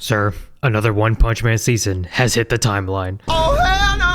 Sir, another One Punch Man season has hit the timeline. Oh, hell no!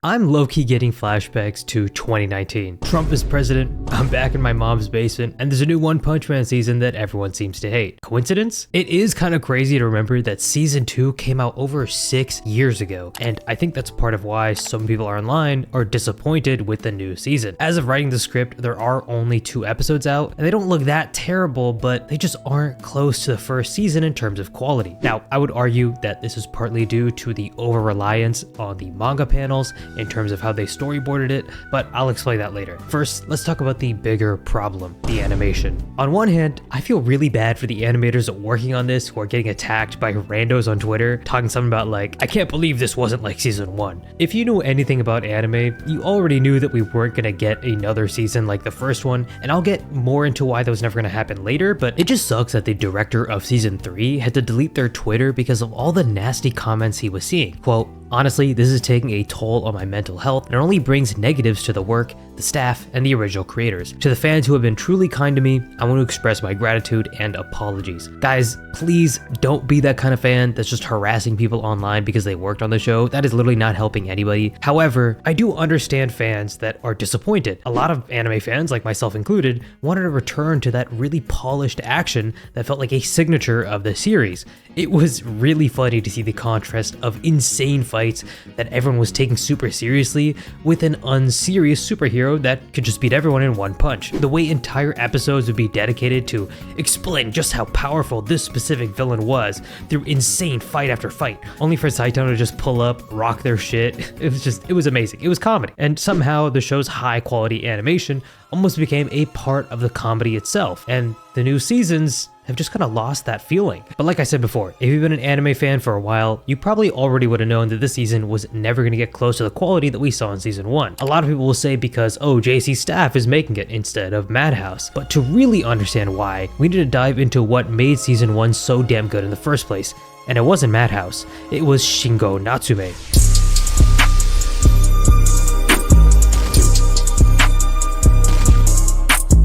I'm low-key getting flashbacks to 2019. Trump is president, I'm back in my mom's basement, and there's a new One Punch Man season that everyone seems to hate. Coincidence? It is kind of crazy to remember that season 2 came out over 6 years ago, and I think that's part of why some people online are disappointed with the new season. As of writing the script, there are only 2 episodes out, and they don't look that terrible, but they just aren't close to the first season in terms of quality. Now, I would argue that this is partly due to the over-reliance on the manga panels in terms of how they storyboarded it, but I'll explain that later. First, let's talk about the bigger problem, the animation. On one hand, I feel really bad for the animators working on this who are getting attacked by randos on Twitter, talking something about like, I can't believe this wasn't like season 1. If you knew anything about anime, you already knew that we weren't gonna get another season like the first one, and I'll get more into why that was never gonna happen later, but it just sucks that the director of season 3 had to delete their Twitter because of all the nasty comments he was seeing. Quote, honestly, this is taking a toll on my mental health and it only brings negatives to the work, the staff, and the original creators. To the fans who have been truly kind to me, I want to express my gratitude and apologies. Guys, please don't be that kind of fan that's just harassing people online because they worked on the show. That is literally not helping anybody. However, I do understand fans that are disappointed. A lot of anime fans, like myself included, wanted to return to that really polished action that felt like a signature of the series. It was really funny to see the contrast of insane fights that everyone was taking super seriously with an unserious superhero that could just beat everyone in one punch. The way entire episodes would be dedicated to explain just how powerful this specific villain was through insane fight after fight, only for Saitama to just pull up, rock their shit. It was amazing. It was comedy. And somehow the show's high quality animation almost became a part of the comedy itself. And the new seasons have just kind of lost that feeling. But like I said before, if you've been an anime fan for a while, you probably already would have known that this season was never going to get close to the quality that we saw in season 1. A lot of people will say because, oh, JC Staff is making it instead of Madhouse. But to really understand why, we need to dive into what made season 1 so damn good in the first place. And it wasn't Madhouse, it was Shingo Natsume.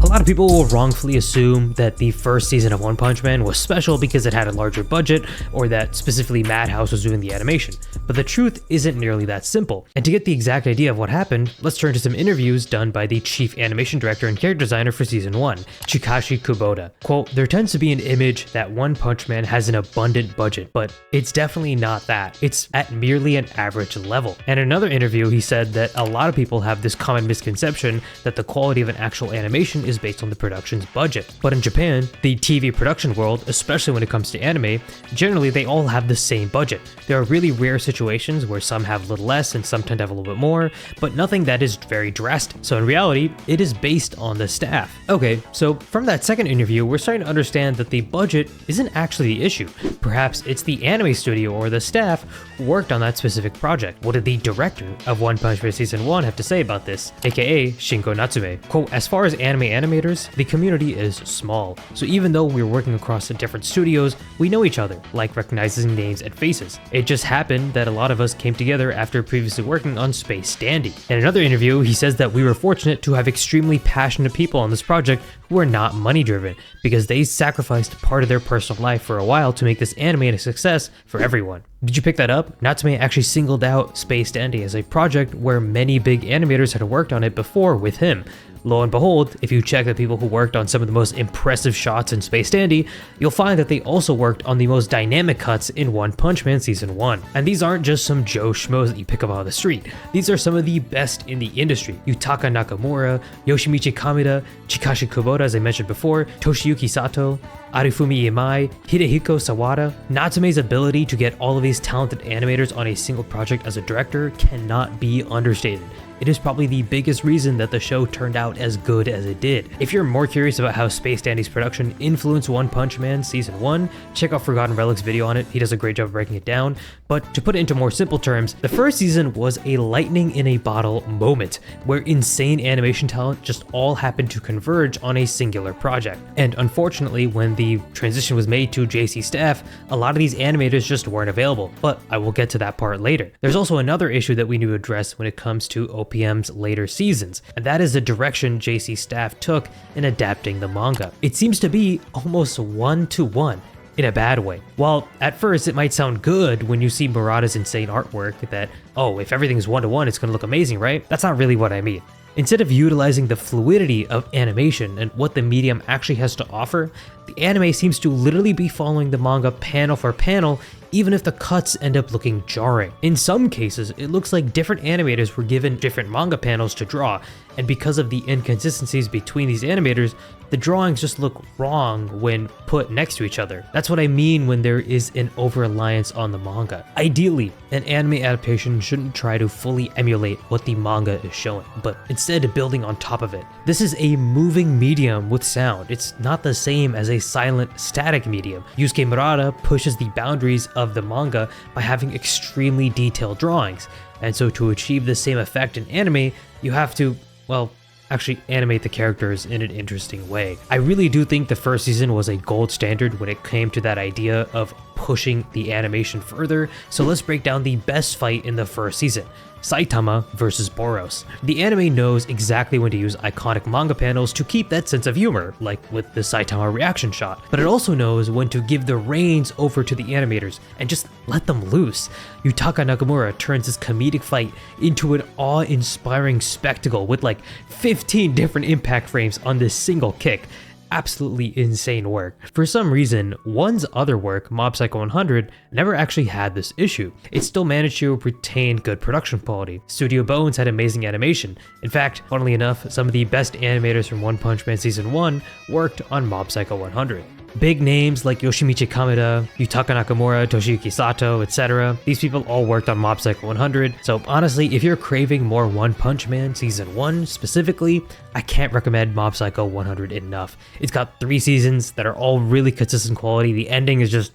A lot of people will wrongfully assume that the first season of One Punch Man was special because it had a larger budget, or that specifically Madhouse was doing the animation. But the truth isn't nearly that simple. And to get the exact idea of what happened, let's turn to some interviews done by the chief animation director and character designer for season 1, Chikashi Kubota. Quote, there tends to be an image that One Punch Man has an abundant budget, but it's definitely not that. It's at merely an average level. And in another interview, he said that a lot of people have this common misconception that the quality of an actual animation is based on the production's budget. But in Japan, the TV production world, especially when it comes to anime, generally they all have the same budget. There are really rare situations where some have a little less and some tend to have a little bit more, but nothing that is very drastic. So in reality, it is based on the staff. Okay, so from that second interview, we're starting to understand that the budget isn't actually the issue. Perhaps it's the anime studio or the staff who worked on that specific project. What did the director of One Punch Man Season 1 have to say about this, aka Shingo Natsume? Quote, as far as animators, the community is small, so even though we're working across the different studios, we know each other, like recognizing names and faces. It just happened that a lot of us came together after previously working on Space Dandy. In another interview, he says that we were fortunate to have extremely passionate people on this project who are not money driven, because they sacrificed part of their personal life for a while to make this anime a success for everyone. Did you pick that up? Natsume actually singled out Space Dandy as a project where many big animators had worked on it before with him. Lo and behold, if you check the people who worked on some of the most impressive shots in Space Dandy, you'll find that they also worked on the most dynamic cuts in One Punch Man Season 1. And these aren't just some Joe Schmoes that you pick up on the street. These are some of the best in the industry. Yutaka Nakamura, Yoshimichi Kameda, Chikashi Kubota, as I mentioned before, Toshiyuki Sato, Arifumi Imai, Hidehiko Sawada. Natsume's ability to get all of these talented animators on a single project as a director cannot be understated. It is probably the biggest reason that the show turned out as good as it did. If you're more curious about how Space Dandy's production influenced One Punch Man Season 1, check out Forgotten Relic's video on it. He does a great job of breaking it down. But to put it into more simple terms, the first season was a lightning in a bottle moment, where insane animation talent just all happened to converge on a singular project. And unfortunately, when the transition was made to JC Staff, a lot of these animators just weren't available, but I will get to that part later. There's also another issue that we need to address when it comes to OPM's later seasons, and that is the direction JC Staff took in adapting the manga. It seems to be almost one-to-one. in a bad way. While at first it might sound good when you see Murata's insane artwork that, oh, if everything's one-to-one, it's gonna look amazing, right? That's not really what I mean. Instead of utilizing the fluidity of animation and what the medium actually has to offer, the anime seems to literally be following the manga panel for panel, even if the cuts end up looking jarring. In some cases, it looks like different animators were given different manga panels to draw, and because of the inconsistencies between these animators, the drawings just look wrong when put next to each other. That's what I mean when there is an over-reliance on the manga. Ideally, an anime adaptation shouldn't try to fully emulate what the manga is showing, but instead building on top of it. This is a moving medium with sound. It's not the same as a silent, static medium. Yusuke Murata pushes the boundaries of the manga by having extremely detailed drawings, and so to achieve the same effect in anime, you have to, well, actually animate the characters in an interesting way. I really do think the first season was a gold standard when it came to that idea of pushing the animation further, so let's break down the best fight in the first season. Saitama versus Boros. The anime knows exactly when to use iconic manga panels to keep that sense of humor, like with the Saitama reaction shot, but it also knows when to give the reins over to the animators and just let them loose. Yutaka Nakamura turns this comedic fight into an awe-inspiring spectacle with like 15 different impact frames on this single kick. Absolutely insane work. For some reason, One's other work, Mob Psycho 100, never actually had this issue. It still managed to retain good production quality. Studio Bones had amazing animation. In fact, funnily enough, some of the best animators from One Punch Man Season 1 worked on Mob Psycho 100. Big names like Yoshimichi Kameda, Yutaka Nakamura, Toshiyuki Sato, etc. These people all worked on Mob Psycho 100, so honestly, if you're craving more One Punch Man Season 1 specifically, I can't recommend Mob Psycho 100 enough. It's got 3 seasons that are all really consistent quality, the ending is just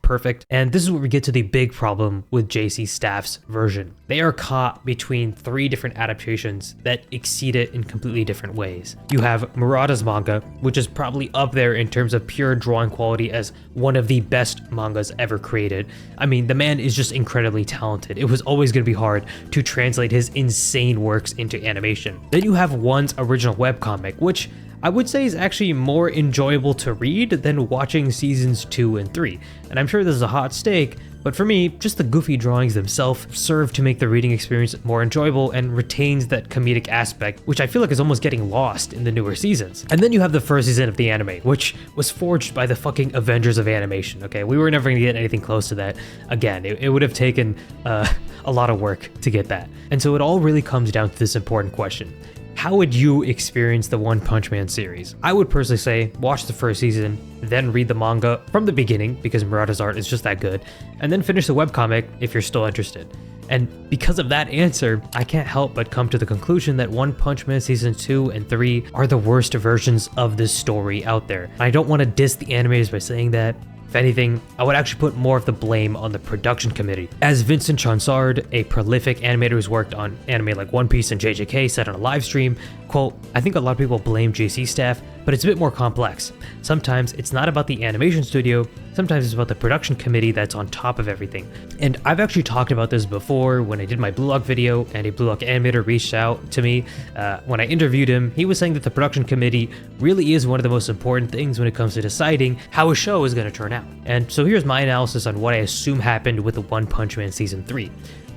perfect, and this is where we get to the big problem with JC Staff's version. They are caught between 3 different adaptations that exceed it in completely different ways. You have Murata's manga, which is probably up there in terms of pure drawing quality as one of the best mangas ever created. I mean, the man is just incredibly talented. It was always going to be hard to translate his insane works into animation. Then you have One's original webcomic, which I would say is actually more enjoyable to read than watching seasons 2 and 3. And I'm sure this is a hot take, but for me, just the goofy drawings themselves serve to make the reading experience more enjoyable and retains that comedic aspect, which I feel like is almost getting lost in the newer seasons. And then you have the first season of the anime, which was forged by the fucking Avengers of animation, okay? We were never gonna get anything close to that. Again, it would have taken a lot of work to get that. And so it all really comes down to this important question. How would you experience the One Punch Man series? I would personally say watch the first season, then read the manga from the beginning because Murata's art is just that good, and then finish the webcomic if you're still interested. And because of that answer, I can't help but come to the conclusion that One Punch Man Season 2 and 3 are the worst versions of this story out there. I don't want to diss the animators by saying that. If anything, I would actually put more of the blame on the production committee. As Vincent Chansard, a prolific animator who's worked on anime like One Piece and JJK, said on a live stream, quote, "I think a lot of people blame JC Staff, but it's a bit more complex. Sometimes it's not about the animation studio, sometimes it's about the production committee that's on top of everything." And I've actually talked about this before when I did my Blue Lock video, and a Blue Lock animator reached out to me. When I interviewed him, he was saying that the production committee really is one of the most important things when it comes to deciding how a show is going to turn out. And so here's my analysis on what I assume happened with the One Punch Man Season 3.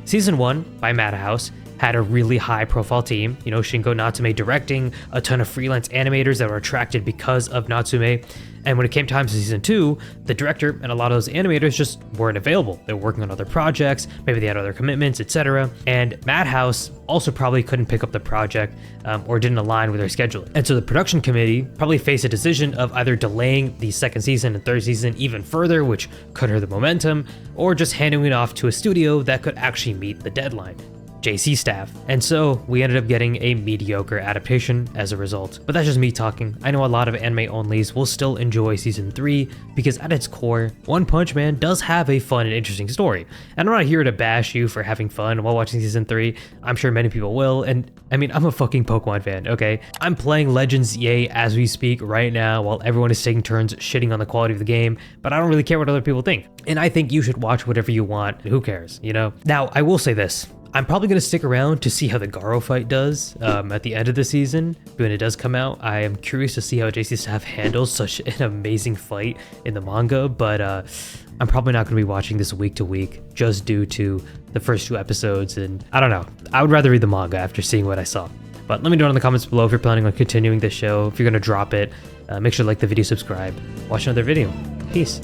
Season 1, by Madhouse, had a really high profile team, Shingo Natsume directing, a ton of freelance animators that were attracted because of Natsume. And when it came time to season 2, the director and a lot of those animators just weren't available. They were working on other projects, maybe they had other commitments, etc. And Madhouse also probably couldn't pick up the project or didn't align with their schedule. And so the production committee probably faced a decision of either delaying the second season and third season even further, which could hurt the momentum, or just handing it off to a studio that could actually meet the deadline. JC Staff. And so we ended up getting a mediocre adaptation as a result. But that's just me talking. I know a lot of anime onlys will still enjoy season 3 because at its core, One Punch Man does have a fun and interesting story. And I'm not here to bash you for having fun while watching season 3. I'm sure many people will. And I mean, I'm a fucking Pokemon fan, okay? I'm playing Legends EA as we speak right now while everyone is taking turns shitting on the quality of the game, but I don't really care what other people think. And I think you should watch whatever you want. Who cares, Now, I will say this. I'm probably going to stick around to see how the Garo fight does at the end of the season when it does come out. I am curious to see how JC Staff handles such an amazing fight in the manga, but I'm probably not going to be watching this week to week just due to the first 2 episodes, and I don't know. I would rather read the manga after seeing what I saw. But let me know in the comments below if you're planning on continuing this show, if you're going to drop it. Make sure to like the video, subscribe, watch another video. Peace.